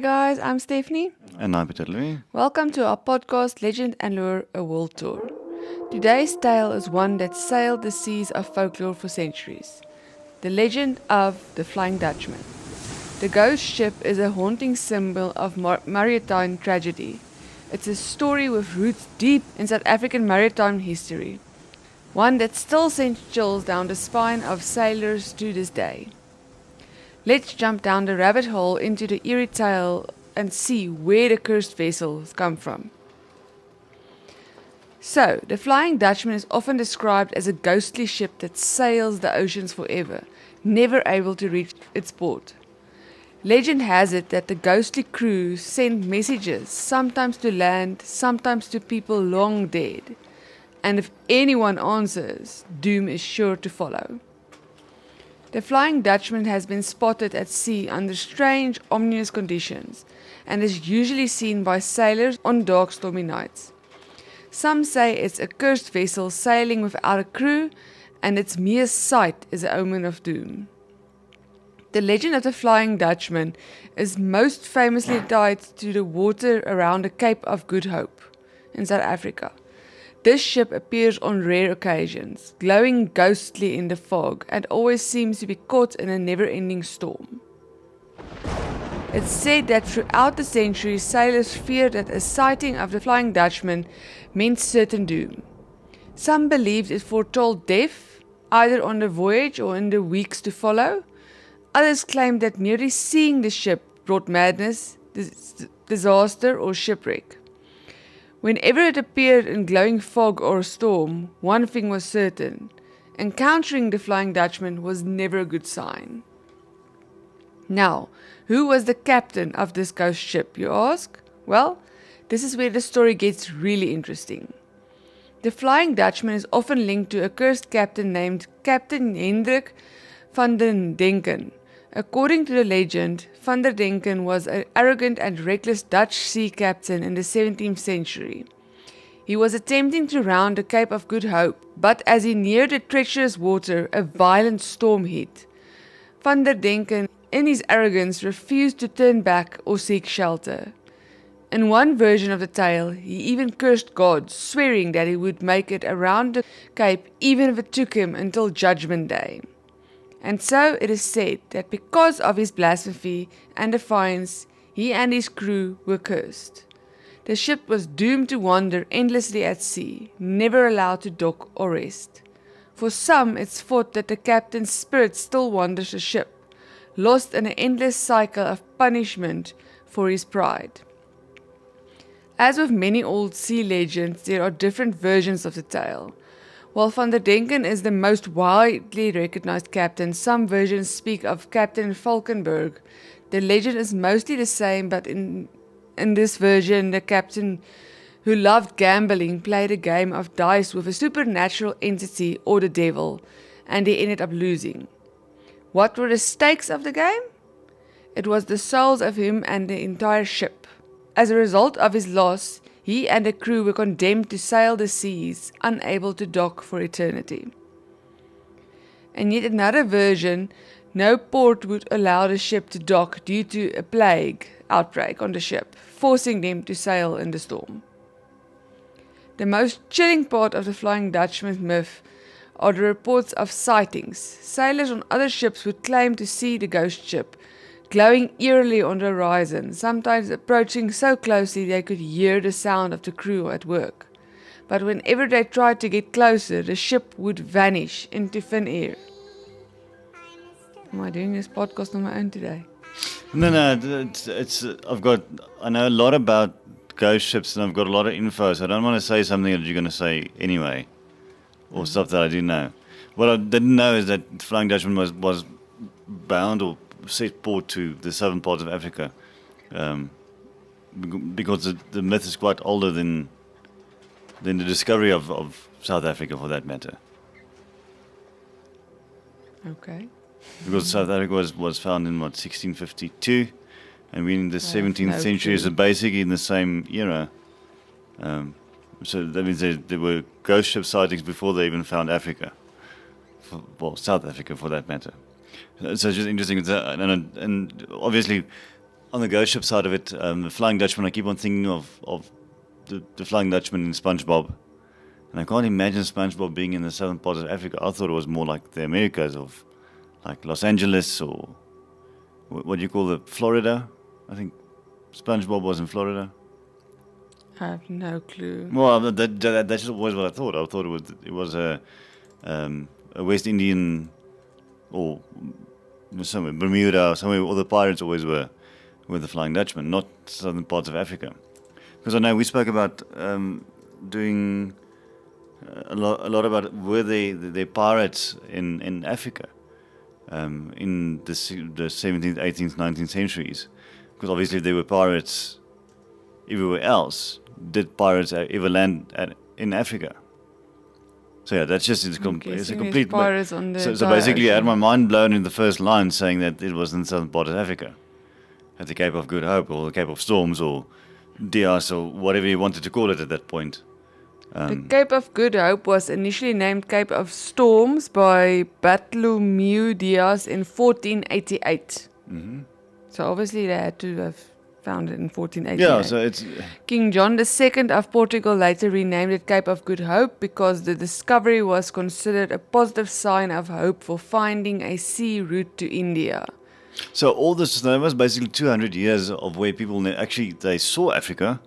Guys, I'm Stephanie. And I'm Pieter-Louis. Welcome to our podcast, Legend and Lure, a World Tour. Today's tale is one that sailed the seas of folklore for centuries. The legend of the Flying Dutchman. The ghost ship is a haunting symbol of maritime tragedy. It's a story with roots deep in South African maritime history. One that still sends chills down the spine of sailors to this day. Let's jump down the rabbit hole into the eerie tale and see where the cursed vessels come from. So, the Flying Dutchman is often described as a ghostly ship that sails the oceans forever, never able to reach its port. Legend has it that the ghostly crew sent messages, sometimes to land, sometimes to people long dead. And if anyone answers, doom is sure to follow. The Flying Dutchman has been spotted at sea under strange, ominous conditions and is usually seen by sailors on dark, stormy nights. Some say it's a cursed vessel sailing without a crew, and its mere sight is an omen of doom. The legend of the Flying Dutchman is most famously tied to the water around the Cape of Good Hope in South Africa. This ship appears on rare occasions, glowing ghostly in the fog, and always seems to be caught in a never-ending storm. It's said that throughout the centuries, sailors feared that a sighting of the Flying Dutchman meant certain doom. Some believed it foretold death, either on the voyage or in the weeks to follow. Others claimed that merely seeing the ship brought madness, disaster, or shipwreck. Whenever it appeared in glowing fog or storm, one thing was certain: encountering the Flying Dutchman was never a good sign. Now, who was the captain of this ghost ship, you ask? Well, this is where the story gets really interesting. The Flying Dutchman is often linked to a cursed captain named Captain Hendrik van den Denken. According to the legend, Van der Denken was an arrogant and reckless Dutch sea captain in the 17th century. He was attempting to round the Cape of Good Hope, but as he neared the treacherous water, a violent storm hit. Van der Denken, in his arrogance, refused to turn back or seek shelter. In one version of the tale, he even cursed God, swearing that he would make it around the Cape even if it took him until Judgment Day. And so it is said that because of his blasphemy and defiance, he and his crew were cursed. The ship was doomed to wander endlessly at sea, never allowed to dock or rest. For some, it's thought that the captain's spirit still wanders the ship, lost in an endless cycle of punishment for his pride. As with many old sea legends, there are different versions of the tale. While Van der Denken is the most widely recognized captain, some versions speak of Captain Valkenburg. The legend is mostly the same, but in this version, the captain who loved gambling played a game of dice with a supernatural entity or the devil, and he ended up losing. What were the stakes of the game? It was the souls of him and the entire ship. As a result of his loss, he and the crew were condemned to sail the seas, unable to dock for eternity. In yet another version, no port would allow the ship to dock due to a plague outbreak on the ship, forcing them to sail in the storm. The most chilling part of the Flying Dutchman myth are the reports of sightings. Sailors on other ships would claim to see the ghost ship, glowing eerily on the horizon, sometimes approaching so closely they could hear the sound of the crew at work. But whenever they tried to get closer, the ship would vanish into thin air. Am I doing this podcast on my own today? No, I know a lot about ghost ships and I've got a lot of info, so I don't want to say something that you're going to say anyway, or stuff that I do know. What I didn't know is that Flying Dutchman was bound or set port to the southern part of Africa, because the myth is quite older than the discovery of South Africa, for that matter. Okay. Because South Africa was found in 1652, and we in the 17th no century is clue. basically in the same era. So that means there were ghost ship sightings before they even found Africa, South Africa for that matter. So it's just interesting, and obviously on the ghost ship side of it, the Flying Dutchman, I keep on thinking of the Flying Dutchman in SpongeBob. And I can't imagine SpongeBob being in the southern part of Africa. I thought it was more like the Americas of like Los Angeles or what do you call it, Florida? I think SpongeBob was in Florida. I have no clue. Well, that's always what I thought. I thought it was a West Indian or somewhere, Bermuda, somewhere. All the pirates always were the Flying Dutchman, not southern parts of Africa. Because I know we spoke about doing a lot about were they pirates in Africa in the 17th, 18th, 19th centuries. Because obviously there were pirates everywhere else. Did pirates ever land in Africa? So yeah, that's just it's a complete. Pirates on the so basically, I had my mind blown in the first line saying that it was in the southern part of Africa, at the Cape of Good Hope or the Cape of Storms or Diaz or whatever you wanted to call it at that point. The Cape of Good Hope was initially named Cape of Storms by Bartholomew Diaz in 1488. Mm-hmm. So obviously they had to have found it in 1488. Yeah, so it's King John II of Portugal later renamed it Cape of Good Hope because the discovery was considered a positive sign of hope for finding a sea route to India. so all this. There was basically 200 years of where people actually they saw Africa,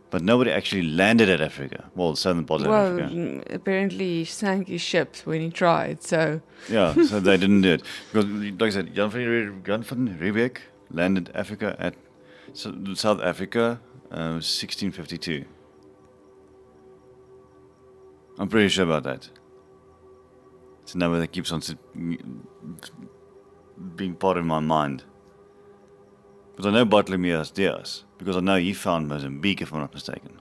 but nobody actually landed at Africa. Well, the southern part of Africa. Apparently he sank his ships when he tried, so... Yeah, so they didn't do it because, like I said, Jan van Riebeeck landed Africa at South Africa, 1652. I'm pretty sure about that. It's a number that keeps on being part of my mind. But I know Bartholomew Diaz because I know he found Mozambique, if I'm not mistaken.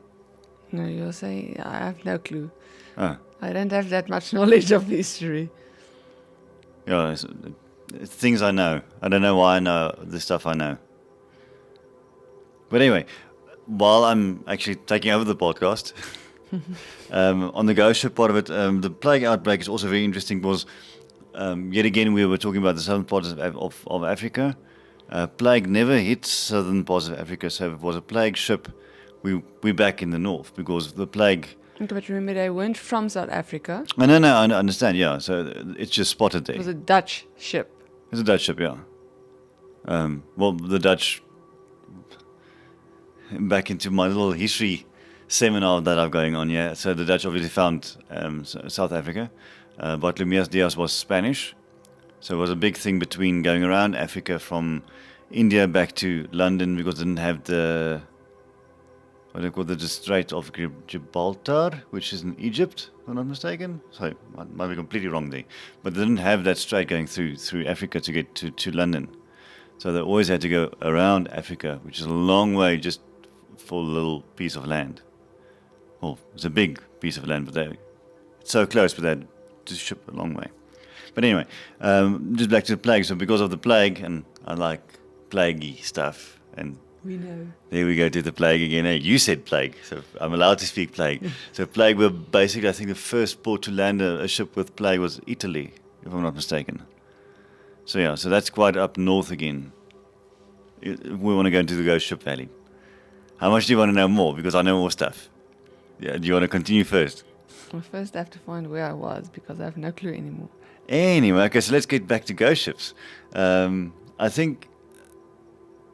No, you'll say, I have no clue. Oh, I don't have that much knowledge of history. yeah, it's things I know. I don't know why I know the stuff I know. But anyway, while I'm actually taking over the podcast, on the ghost ship part of it, the plague outbreak is also very interesting because yet again we were talking about the southern parts of Africa. Plague never hit southern parts of Africa, so if it was a plague ship, we're back in the north because the plague... Okay, but remember they weren't from South Africa. No, I understand, yeah, so it's just spotted there. It was a Dutch ship. It's a Dutch ship, yeah. Well, the Dutch... Back into my little history seminar that I'm going on, yeah. So the Dutch obviously found South Africa. Bartholomew Diaz was Spanish. So it was a big thing between going around Africa from India back to London because it didn't have the... What do they call the Strait of Gibraltar, which is in Egypt, if I'm not mistaken. Sorry, I might be completely wrong there. But they didn't have that strait going through Africa to get to London. So they always had to go around Africa, which is a long way just for a little piece of land. Well, it's a big piece of land, but it's so close, but they had to ship a long way. But anyway, just back to the plague. So because of the plague, and I like plaguey stuff, and We know. there we go to the plague again. Hey, you said plague, so I'm allowed to speak plague. So plague, were basically, I think the first port to land a ship with plague was Italy, if I'm not mistaken. So yeah, so that's quite up north again. We want to go into the Ghost Ship Valley. How much do you want to know more? Because I know more stuff. Yeah, do you want to continue first? Well, first I have to find where I was because I have no clue anymore. Anyway, okay, so let's get back to ghost ships. I think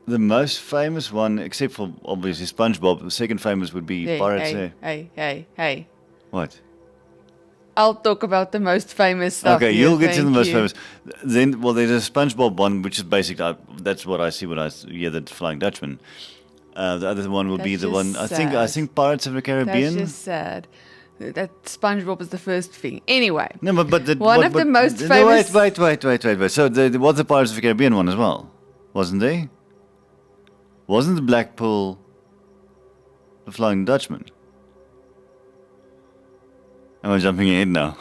the most famous one, except for obviously SpongeBob, the second famous would be Pirates. Hey. What? I'll talk about the most famous stuff. Okay, here, you'll get to the thank most you. famous. Then, well, there's a SpongeBob one, which is basically that's what I see when I hear the Flying Dutchman. The other one will be That's the one. just I think Pirates of the Caribbean. That's just sad. That SpongeBob is the first thing. Anyway, No, but the, One of the most famous- Wait. So there was the Pirates of the Caribbean one as well, wasn't there? Wasn't the Blackpool the Flying Dutchman? Am I jumping ahead now?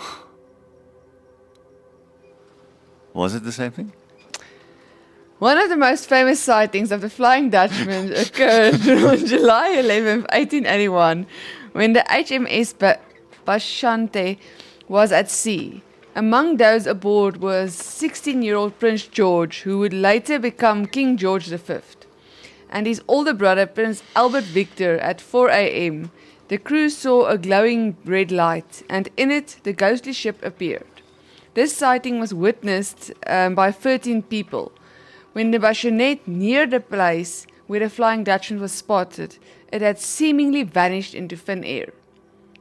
Was it the same thing? one of the most famous sightings of the Flying Dutchman occurred on July 11th, 1881, when the HMS Bashante was at sea. Among those aboard was 16-year-old Prince George, who would later become King George V. and his older brother, Prince Albert Victor, at 4 a.m., the crew saw a glowing red light, and in it, the ghostly ship appeared. This sighting was witnessed by 13 people. When the bassinet neared the place where the Flying Dutchman was spotted, it had seemingly vanished into thin air.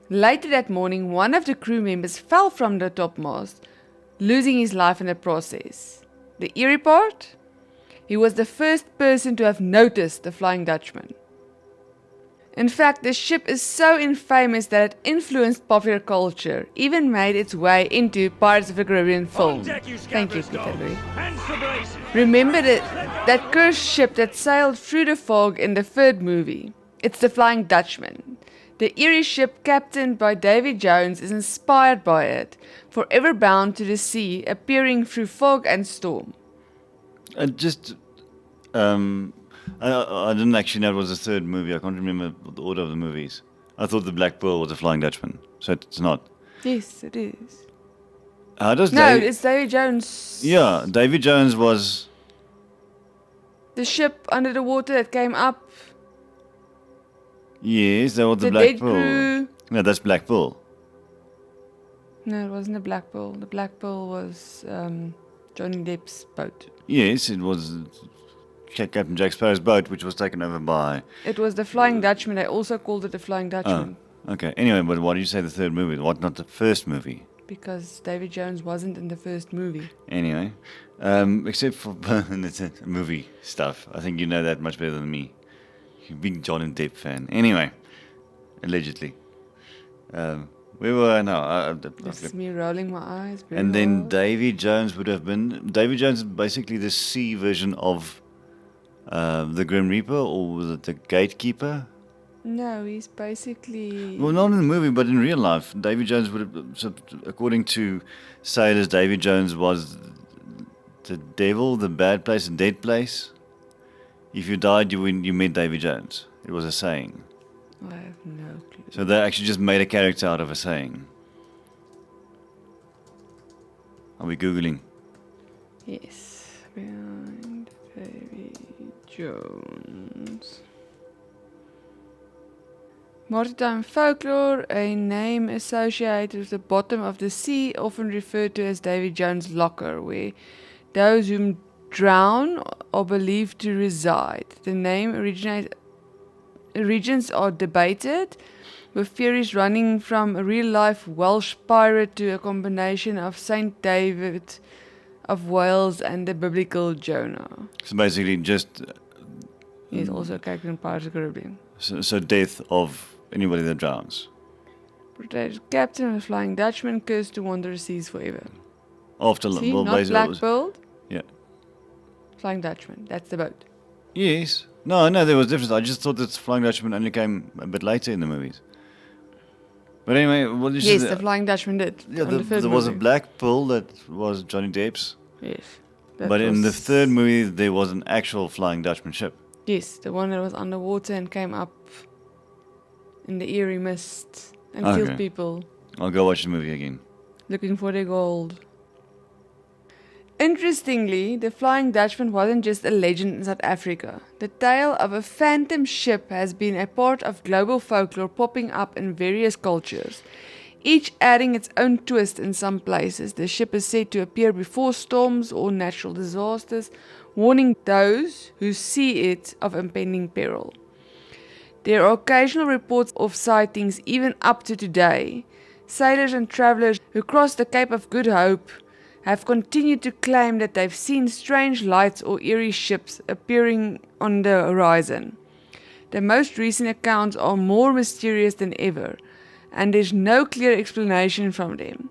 Later that morning, one of the crew members fell from the topmast, losing his life in the process. The eerie part? He was the first person to have noticed the Flying Dutchman. In fact, the ship is so infamous that it influenced popular culture, even made its way into Pirates of the Caribbean film. Thank you, Pieter-Louis. Remember that cursed ship that sailed through the fog in the third movie? It's the Flying Dutchman. The eerie ship captained by Davy Jones is inspired by it, forever bound to the sea, appearing through fog and storm. I didn't actually know it was the third movie. I can't remember the order of the movies. I thought the Black Pearl was the Flying Dutchman, so it's not. Yes, it is. How does it's Davy Jones. Yeah, Davy Jones was the ship under the water that came up. Yes, that was the Black Pearl. Crew. No, that's Black Pearl. No, it wasn't the Black Pearl. The Black Pearl was Johnny Depp's boat. Yes, it was Captain Jack Sparrow's boat, which was taken over by... It was the Flying Dutchman. They also called it the Flying Dutchman. Oh, okay. Anyway, but why do you say the third movie? What, not the first movie? Because Davy Jones wasn't in the first movie. Anyway, except for movie stuff. I think you know that much better than me. You're a big Johnny Depp fan. Anyway, allegedly. Where were I now? This is me rolling my eyes. And then Davy Jones would have been... Davy Jones is basically the sea version of the Grim Reaper, or was it the Gatekeeper? No, he's basically... Well, not in the movie, but in real life. Davy Jones would have... So according to sailors, Davy Jones was the devil, the bad place, the dead place. If you died, you met Davy Jones. It was a saying. I have no clue. So they actually just made a character out of a saying. Are we Googling? Yes. Behind Davy Jones. Maritime folklore, a name associated with the bottom of the sea, often referred to as Davy Jones' locker, where those whom drown are believed to reside. The name origins are debated, with theories running from a real-life Welsh pirate to a combination of Saint David of Wales and the biblical Jonah. So basically just... He's also a character in Pirates of the Caribbean. So death of anybody that drowns. Portrayed as captain of the Flying Dutchman, cursed to wander the seas forever. After... See, well, not basically Black it was- Pearl, Yeah. Flying Dutchman. That's the boat. Yes. No, there was difference. I just thought that Flying Dutchman only came a bit later in the movies. But anyway, what did you Yes, say? the Flying Dutchman did. Yeah, on the first there was a movie. Black Pearl that was Johnny Depp's. Yes. But in the third movie, there was an actual Flying Dutchman ship. Yes, the one that was underwater and came up in the eerie mist and Okay. killed people I'll go watch the movie again. looking for their gold. Interestingly, the Flying Dutchman wasn't just a legend in South Africa. The tale of a phantom ship has been a part of global folklore, popping up in various cultures, each adding its own twist in some places. The ship is said to appear before storms or natural disasters, warning those who see it of impending peril. There are occasional reports of sightings even up to today. Sailors and travelers who cross the Cape of Good Hope have continued to claim that they've seen strange lights or eerie ships appearing on the horizon. The most recent accounts are more mysterious than ever, and there's no clear explanation from them.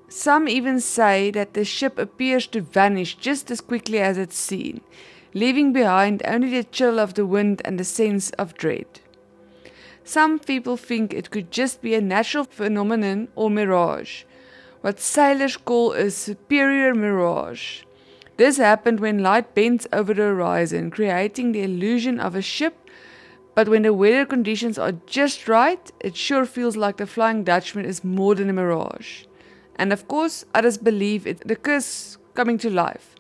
Some even say that the ship appears to vanish just as quickly as it's seen, leaving behind only the chill of the wind and the sense of dread. Some people think it could just be a natural phenomenon or mirage, what sailors call a superior mirage. This happened when light bends over the horizon, creating the illusion of a ship, but when the weather conditions are just right, it sure feels like the Flying Dutchman is more than a mirage. And of course, others believe it the curse coming to life,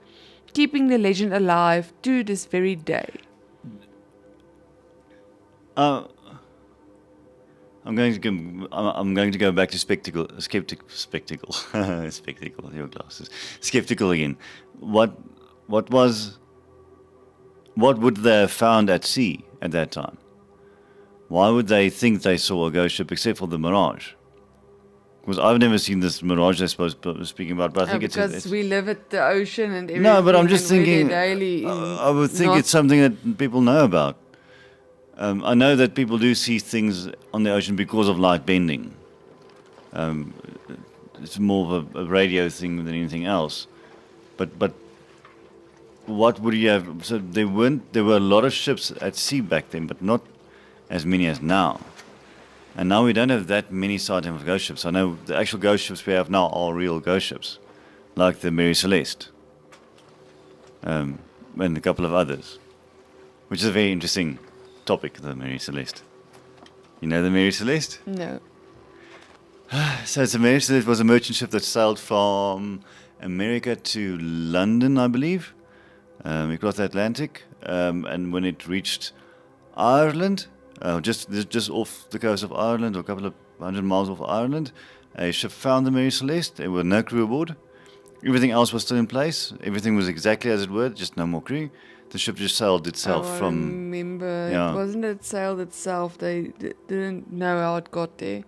keeping the legend alive to this very day. Uh, I'm going to go back to spectacle, spectacle. Your glasses, skeptical again. What was what would they have found at sea at that time? Why would they think they saw a ghost ship except for the mirage? Because I've never seen this mirage they're speaking about, but I think Because we live at the ocean and everything. no, but I'm just and we're thinking. there daily I would think it's something that people know about. I know that people do see things on the ocean because of light bending. It's more of a radio thing than anything else. But what would you have? So there were a lot of ships at sea back then, but not as many as now. And now we don't have that many sightings of ghost ships. I know the actual ghost ships we have now are real ghost ships, like the Mary Celeste, and a couple of others, which is a very interesting topic, the Mary Celeste. You know the Mary Celeste? No. So the Mary Celeste was a merchant ship that sailed from America to London, I believe, across the Atlantic, and when it reached Ireland, just off the coast of Ireland, or a couple of 100 miles off Ireland, a ship found the Mary Celeste. There were no crew aboard. Everything else was still in place. Everything was exactly as it were, just no more crew. The ship just sailed itself I from. remember. Yeah. It wasn't it sailed itself. They didn't know how it got there.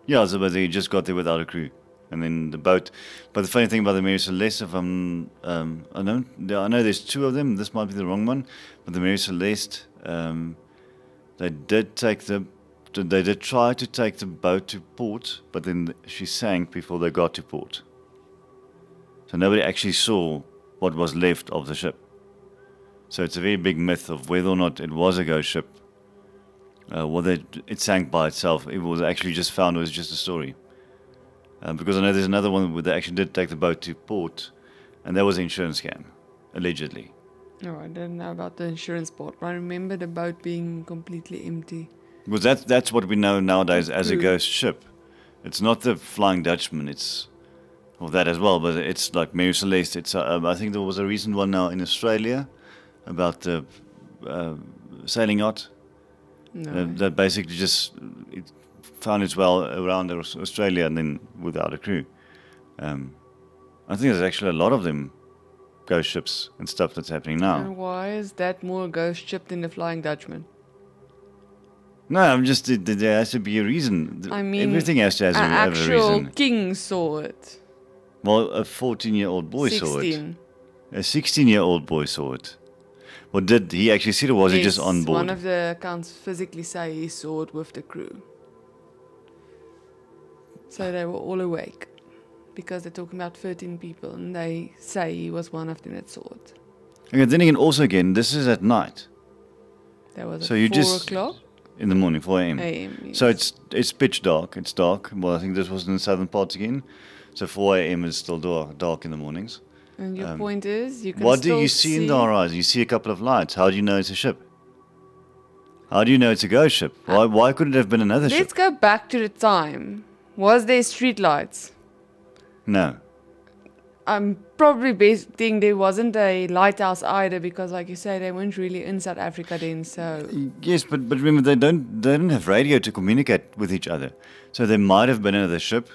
Yeah, so but they just got there without a crew, and then the boat. But the funny thing about the Mary Celeste, if I know there's two of them. This might be the wrong one, but the Mary Celeste, they did try to take the boat to port, but then she sank before they got to port. So nobody actually saw what was left of the ship. So it's a very big myth of whether or not it was a ghost ship. Whether it sank by itself, it was actually just found, it was just a story. Because I know there's another one where they actually did take the boat to port, and that was an insurance scam, allegedly. No, I didn't know about the insurance part, but I remember the boat being completely empty. Because that's what we know nowadays as a ghost ship. It's not the Flying Dutchman, it's that as well, but it's like Mary Celeste. It's I think there was a recent one now in Australia about the sailing yacht. No. That basically just it found its way around Australia and then without a crew. I think there's actually a lot of them, ghost ships and stuff that's happening now. And why is that more ghost ship than the Flying Dutchman? No, I'm just there has to be a reason. I mean, everything has to have a actual reason. king saw it. Well, a 14-year-old boy 16. saw it. A 16-year-old boy saw it. Well, did he actually see it, or was he just on board? One of the accounts physically say he saw it with the crew. So they were all awake. Because they're talking about 13 people, and they say he was one of them that saw it. Okay, then again, this is at night. That was So at you 4 just- o'clock In the morning, 4 a.m. a.m. Yes. So it's pitch dark. It's dark. Well, I think this was in the southern parts again. So 4 a.m. is still dark in the mornings. And your point is, you can What still do you see in the horizon? You see a couple of lights. How do you know it's a ship? How do you know it's a ghost ship? Why couldn't it have been another Let's ship? go back to the time. Was there street lights? No. I'm probably betting there wasn't a lighthouse either, because like you say, they weren't really in South Africa then, so... Yes, but remember they don't have radio to communicate with each other. So there might have been another ship.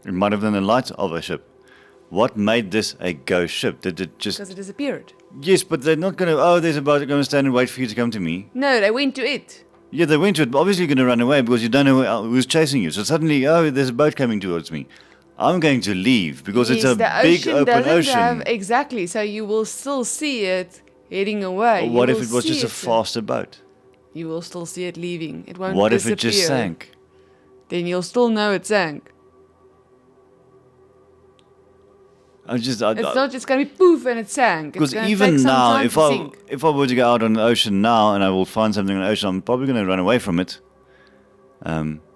It might have been the lights of a ship. What made this a ghost ship? Did it just... Because it disappeared. Yes, but they're not going to... there's a boat. I'm going to stand and wait for you to come to me. No, they went to it. Yeah, they went to it. Obviously, you're going to run away because you don't know who's chasing you. So suddenly, there's a boat coming towards me. I'm going to leave because it's a big open ocean. Exactly, so you will still see it heading away. What if it was just a faster boat? You will still see it leaving. It won't What if disappear. it just sank? Then you'll still know it sank. It's not just going to be poof and it sank. Because even now, if I were to go out on the ocean now and I will find something on the ocean, I'm probably going to run away from it.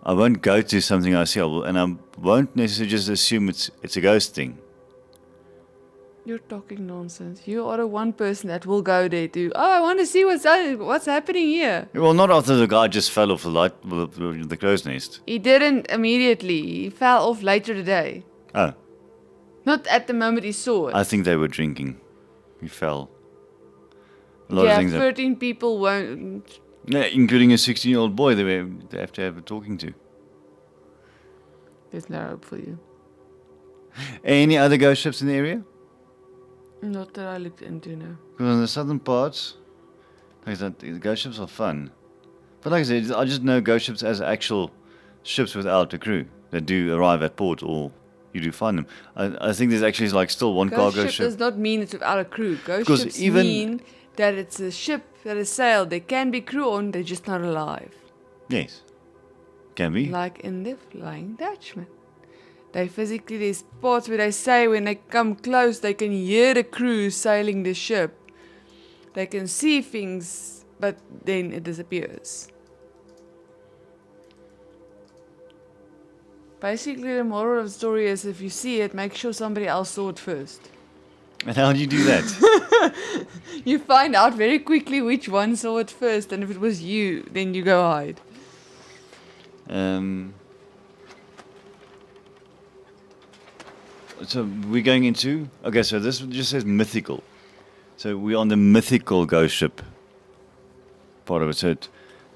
I won't go to something I see, and I won't necessarily just assume it's a ghost thing. You're talking nonsense. You are the one person that will go there to, I want to see what's happening here. Well, not after the guy just fell off the crow's nest. He didn't immediately. He fell off later today. Oh. Not at the moment he saw it. I think they were drinking. He fell. A lot of things 13 people won't Yeah, including a 16-year-old boy they have to have a talking to. There's no hope for you. Any other ghost ships in the area? Not that I looked into, no. Because in the southern parts, like I said, the ghost ships are fun. But like I said, I just know ghost ships as actual ships without a crew that do arrive at port, or you do find them. I think there's actually like still one Ghost cargo ship ship. does not mean it's without a crew. Ghost Because ships even- mean that it's a ship that has sailed. There can be crew on, they're just not alive. Yes. Can be. Like in the Flying Dutchman. They physically, there's parts where they say when they come close, they can hear the crew sailing the ship. They can see things, but then it disappears. Basically, the moral of the story is if you see it, make sure somebody else saw it first. And how do you do that? You find out very quickly which one saw it first, and if it was you, then you go hide. So we're going into... Okay, so this just says mythical. So we're on the mythical ghost ship part of it. So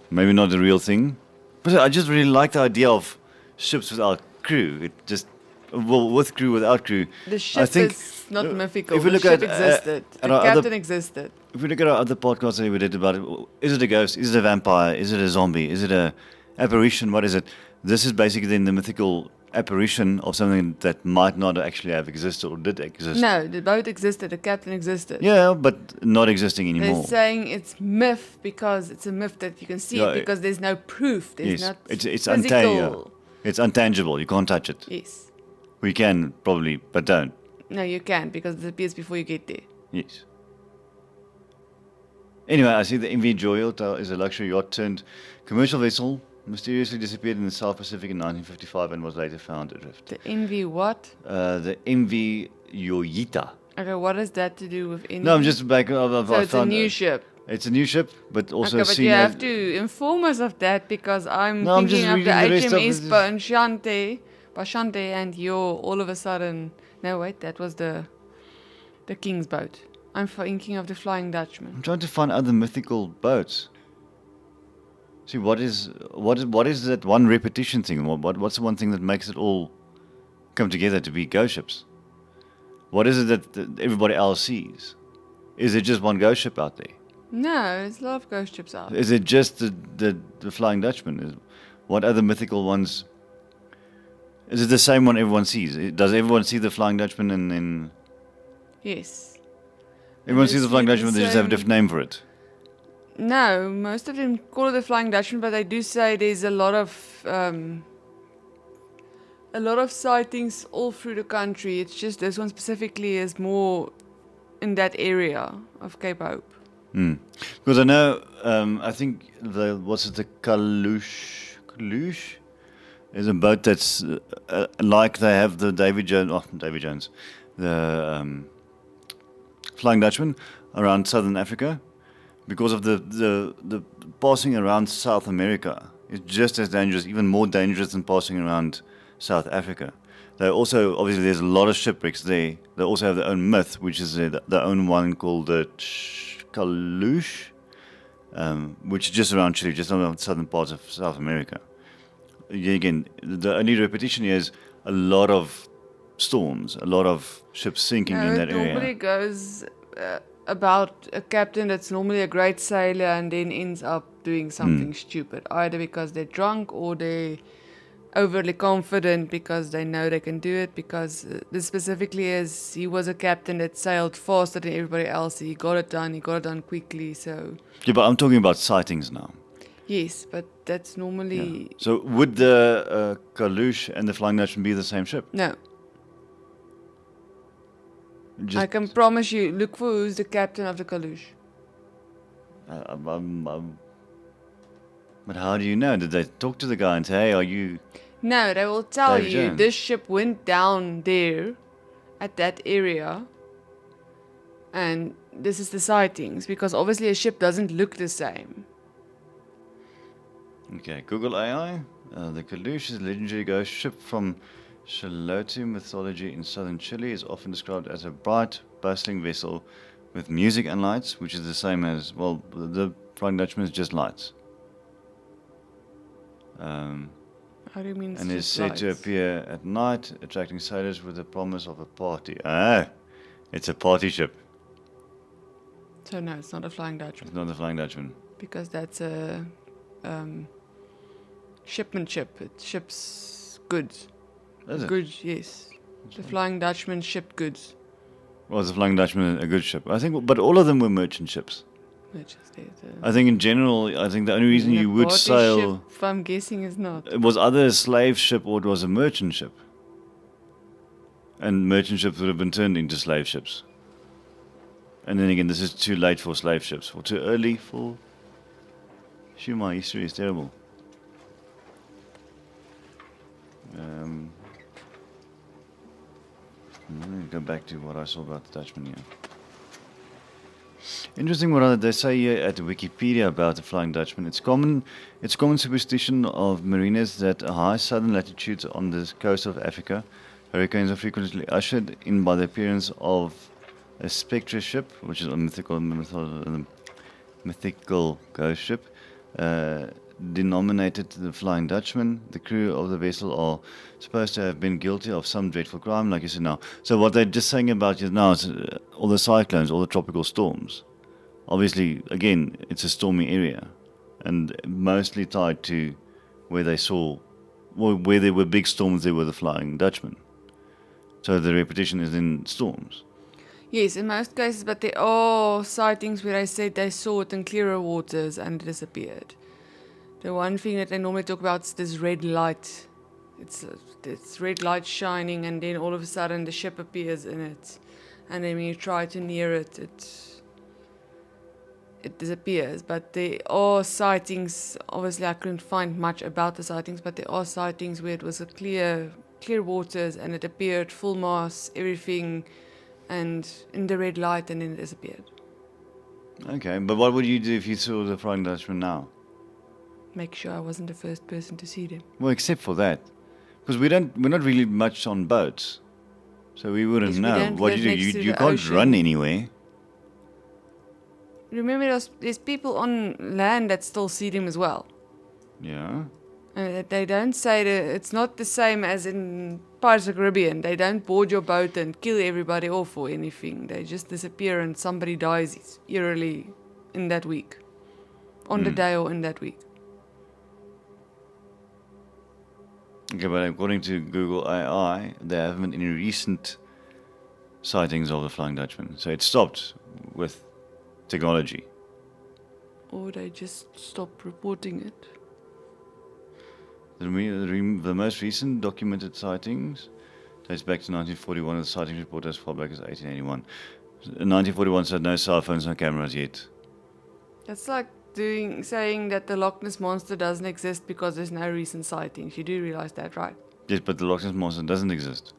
maybe not the real thing. But I just really like the idea of ships without crew. It just... Well, with crew, without crew. The I ship think, is not mythical. if we The look ship at, existed. at The our captain other- existed. If we look at our other podcasts that we did about it, is it a ghost? Is it a vampire? Is it a zombie? Is it a apparition? What is it? This is basically then the mythical apparition of something that might not actually have existed or did exist. No, the boat existed. The captain existed. Yeah, but not existing They're anymore. saying it's myth because it's a myth that you can see Yeah, it because there's no proof. There's Yes, not it's physical. untangible. It's untangible. You can't touch it. Yes. We can probably, but don't. No, you can because it disappears before you get there. Yes. Anyway, I see the MV Joyota is a luxury yacht turned commercial vessel, mysteriously disappeared in the South Pacific in 1955 and was later found adrift. The envy what? The MV Joyita. Okay, what has that to do with envy? No, I'm just back. So it's a new ship. It's a new ship, but also Okay, but seen you as have to inform us of that because I'm No, I'm just thinking of the reading the rest of HMS it. Bashante, and you're all of a sudden. No, wait, that was the King's boat. I'm thinking of the Flying Dutchman. I'm trying to find other mythical boats. See, what is that one repetition thing? What's the one thing that makes it all come together to be ghost ships? What is it that everybody else sees? Is it just one ghost ship out there? No, there's a lot of ghost ships out. Is it just the Flying Dutchman? What other mythical ones? Is it the same one everyone sees? Does everyone see the Flying Dutchman and then Yes. everyone sees the Flying the Dutchman, they just have a same- different name for it? No, most of them call it the Flying Dutchman, but they do say there's a lot of sightings all through the country. It's just this one specifically is more in that area of Cape Hope. Because I know, I think the Kalush is a boat that's like they have the David Jones, the Flying Dutchman around southern Africa, because of the passing around South America is just as dangerous, even more dangerous than passing around South Africa. They also, obviously, there's a lot of shipwrecks there. They also have their own myth, which is their own one called the Kalush, which is just around Chile, just on the southern parts of South America. Again, the only repetition is a lot of storms, a lot of ships sinking in that It normally area. goes about a captain that's normally a great sailor and then ends up doing something stupid, either because they're drunk or they're overly confident because they know they can do it. Because this specifically is he was a captain that sailed faster than everybody else. He got it done quickly. So Yeah, but I'm talking about sightings now. yes, but that's normally So would the Kalush and the Flying Dutchman be the same ship? no. Just, I can promise you. Look for who's the captain of the Kalush. But how do you know? Did they talk to the guy and say, "Hey, are you?" No, they will tell David you Jones. this ship went down there at that area and this is the sightings because obviously a ship doesn't look the same. Okay, Google AI. The Kalush is a legendary ghost ship from Xilotu mythology in southern Chile. Is often described as a bright, bustling vessel with music and lights, which is the same as, well, the Flying Dutchman is just lights. How do you mean? And is just said to lights? appear at night, attracting sailors with the promise of a party. Ah, it's a party ship. So no, it's not a Flying Dutchman It's not the Flying Dutchman. because that's a shipment ship. It ships goods. Is it? Goods, yes. The Flying Dutchman shipped goods. Was the Flying Dutchman a good ship? I think, but all of them were merchant ships. Which is there. I think in general, I think the only reason you would sail Ship, I'm guessing, is not. it was either a slave ship or it was a merchant ship. And merchant ships would have been turned into slave ships. And then again, this is too late for slave ships, or too early for. Shoot, my history is terrible. Let me go back to what I saw about the Dutchman here. Interesting what they say here at Wikipedia about the Flying Dutchman. It's common superstition of mariners that at high southern latitudes on the coast of Africa, hurricanes are frequently ushered in by the appearance of a spectre ship, which is a mythical ghost ship, denominated the Flying Dutchman. The crew of the vessel are supposed to have been guilty of some dreadful crime, like you said now. So what they're just saying about you now is all the cyclones, all the tropical storms. Obviously, again, it's a stormy area, and mostly tied to where they saw, well, where there were big storms, there were the Flying Dutchman. So the repetition is in storms. Yes, in most cases, but there are sightings where they said they saw it in clearer waters and it disappeared. The one thing that they normally talk about is this red light. It's red light shining, and then all of a sudden the ship appears in it, and then when you try to near it, it disappears. But there are sightings. Obviously, I couldn't find much about the sightings, but there are sightings where it was a clear waters, and it appeared full mass, everything, and in the red light, and then it disappeared. Okay, but what would you do if you saw the Flying Dutchman now? Make sure I wasn't the first person to see them. Well, except for that, because we're not really much on boats, so we wouldn't Yes, we know. don't What live you do? next to You the can't ocean. run anywhere. Remember, there's people on land that still see them as well. Yeah. They don't say that it's not the same as in Pirates of the Caribbean. They don't board your boat and kill everybody off or anything. They just disappear and somebody dies eerily in that week. On the day or in that week. Okay, but according to Google AI, there haven't been any recent sightings of the Flying Dutchman. So it stopped with technology. Or they just stop reporting it. The most recent documented sightings dates back to 1941, and the sightings report as far back as 1881. In 1941 said no cell phones, no cameras yet. That's like saying that the Loch Ness Monster doesn't exist because there's no recent sightings. You do realize that, right? Yes, but the Loch Ness Monster doesn't exist.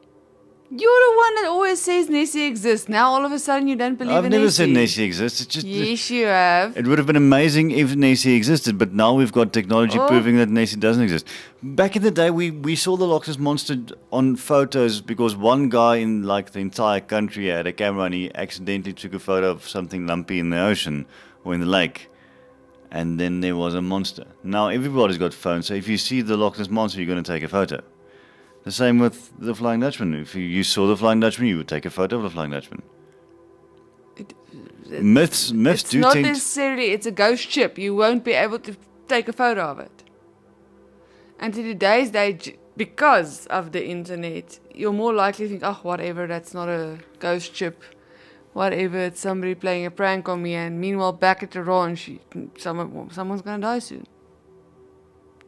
You're the one that always says Nessie exists. Now all of a sudden you don't believe I've in never Nessie. said Nessie exists. It's just Yes, you have. it would have been amazing if Nessie existed, but now we've got technology Oh. proving that Nessie doesn't exist. Back in the day, we saw the Loch Ness Monster on photos because one guy in like the entire country had a camera and he accidentally took a photo of something lumpy in the ocean or in the lake. And then there was a monster. Now everybody's got phones, so if you see the Loch Ness Monster, you're going to take a photo. The same with the Flying Dutchman. If you saw the Flying Dutchman, you would take a photo of the Flying Dutchman. Myths It's do not tend. necessarily, it's a ghost ship. You won't be able to take a photo of it. And to today's day, because of the internet, you're more likely to think, oh, whatever, that's not a ghost ship. Whatever, it's somebody playing a prank on me. And meanwhile, back at the ranch, someone's going to die soon.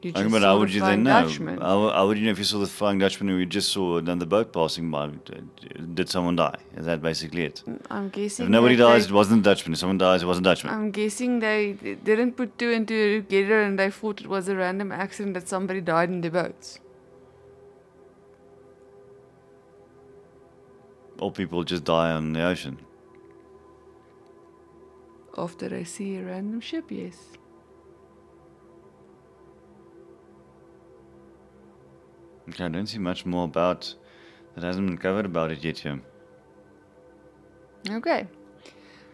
You Okay, just but saw how the would you Flying then know? Dutchman. How would you know if you saw the Flying Dutchman and you just saw another boat passing by? Did someone die? Is that basically it? I'm guessing If nobody that dies, they- it wasn't a Dutchman. If someone dies, it wasn't a Dutchman. I'm guessing they didn't put two and two together and they thought it was a random accident that somebody died in their boats. Or people just die on the ocean. After they see a random ship, yes. Okay, I don't see much more about that hasn't been covered about it yet here. Okay.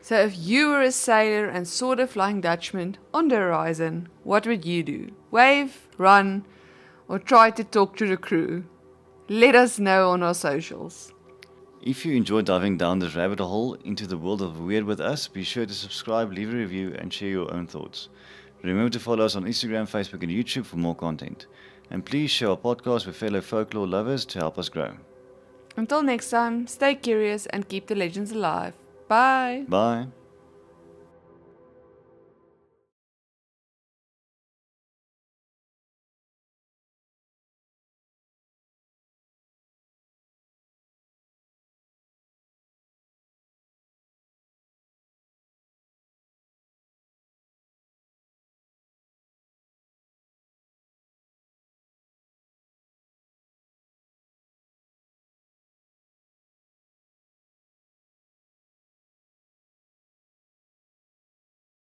So if you were a sailor and saw the Flying Dutchman on the horizon, what would you do? Wave, run, or try to talk to the crew? Let us know on our socials. If you enjoy diving down this rabbit hole into the world of weird with us, be sure to subscribe, leave a review, and share your own thoughts. Remember to follow us on Instagram, Facebook, and YouTube for more content. And please share our podcast with fellow folklore lovers to help us grow. Until next time, stay curious and keep the legends alive. Bye. Bye.